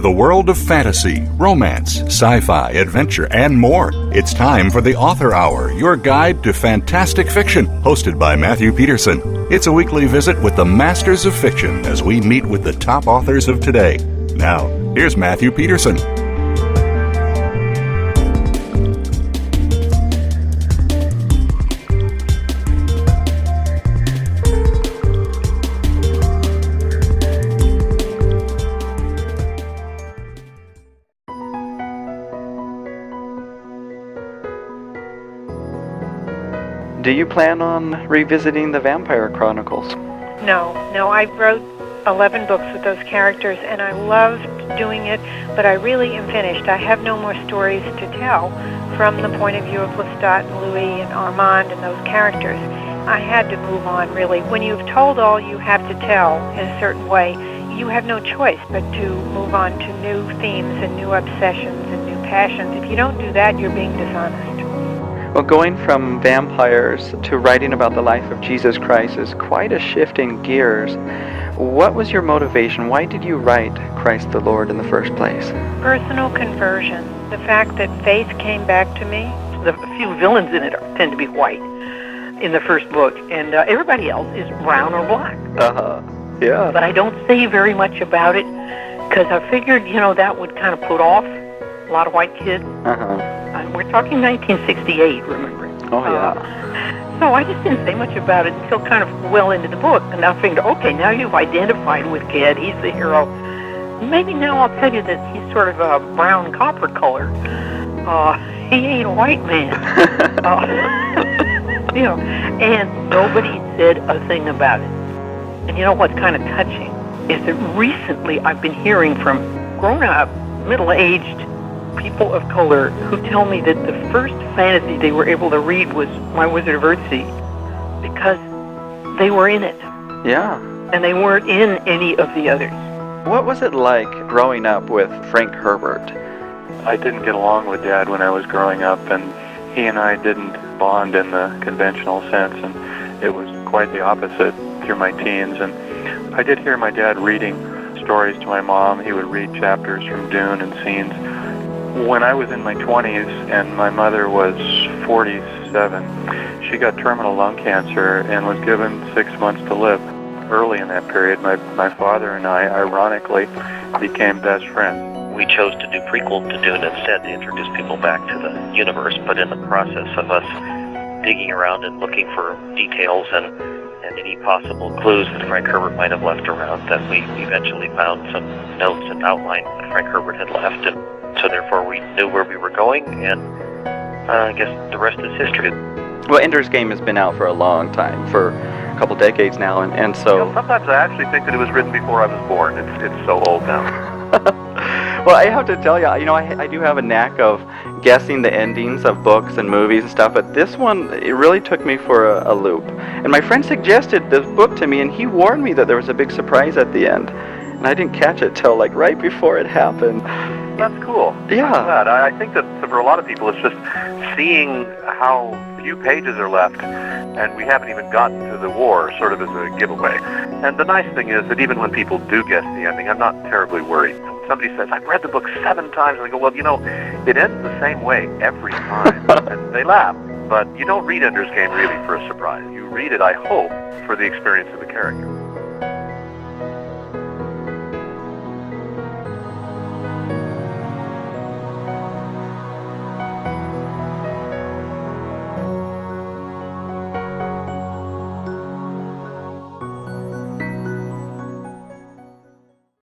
the world of fantasy, romance, sci-fi, adventure, and more. It's time for the Author Hour, your guide to fantastic fiction, hosted by Matthew Peterson. It's a weekly visit with the masters of fiction as we meet with the top authors of today. Now, here's Matthew Peterson. Do you plan on revisiting the Vampire Chronicles? No, I wrote 11 books with those characters, and I loved doing it, but I really am finished. I have no more stories to tell from the point of view of Lestat and Louis and Armand and those characters. I had to move on, really. When you've told all you have to tell in a certain way, you have no choice but to move on to new themes and new obsessions and new passions. If you don't do that, you're being dishonest. Well, going from vampires to writing about the life of Jesus Christ is quite a shift in gears. What was your motivation? Why did you write Christ the Lord in the first place? Personal conversion. The fact that faith came back to me. The few villains in it tend to be white in the first book, and everybody else is brown or black. Yeah. But I don't say very much about it, because I figured, that would kind of put off a lot of white kids. We're talking 1968, remember? Oh, yeah. So I just didn't say much about it until kind of well into the book. And I figured, okay, now you've identified with Ged. He's the hero. Maybe now I'll tell you that he's sort of a brown copper color. He ain't a white man. And nobody said a thing about it. And you know what's kind of touching is that recently I've been hearing from grown-up, middle-aged people of color who tell me that the first fantasy they were able to read was My Wizard of Earthsea because they were in it. Yeah. And they weren't in any of the others. What was it like growing up with Frank Herbert? I didn't get along with Dad when I was growing up, and he and I didn't bond in the conventional sense, and it was quite the opposite through my teens. And I did hear my dad reading stories to my mom. He would read chapters from Dune and scenes. When I was in my 20s and my mother was 47, she got terminal lung cancer and was given 6 months to live. Early in that period, my father and I, ironically, became best friends. We chose to do prequel to Dune instead to introduce people back to the universe, but in the process of us digging around and looking for details and any possible clues that Frank Herbert might have left around, that we eventually found some notes and outline that Frank Herbert had left, and so therefore we knew where we were going, and I guess the rest is history. Well, Ender's Game has been out for a long time, for a couple decades now, and so... sometimes I actually think that it was written before I was born. It's so old now. Well, I have to tell you, I do have a knack of guessing the endings of books and movies and stuff, but this one, it really took me for a loop. And my friend suggested this book to me, and he warned me that there was a big surprise at the end. And I didn't catch it till right before it happened. That's cool. Yeah. I think that for a lot of people, it's just seeing how few pages are left, and we haven't even gotten to the war, sort of as a giveaway. And the nice thing is that even when people do guess the ending, I'm not terribly worried. When somebody says, I've read the book 7 times, and I go, well, it ends the same way every time. And they laugh. But you don't read Ender's Game really for a surprise. You read it, I hope, for the experience of the character.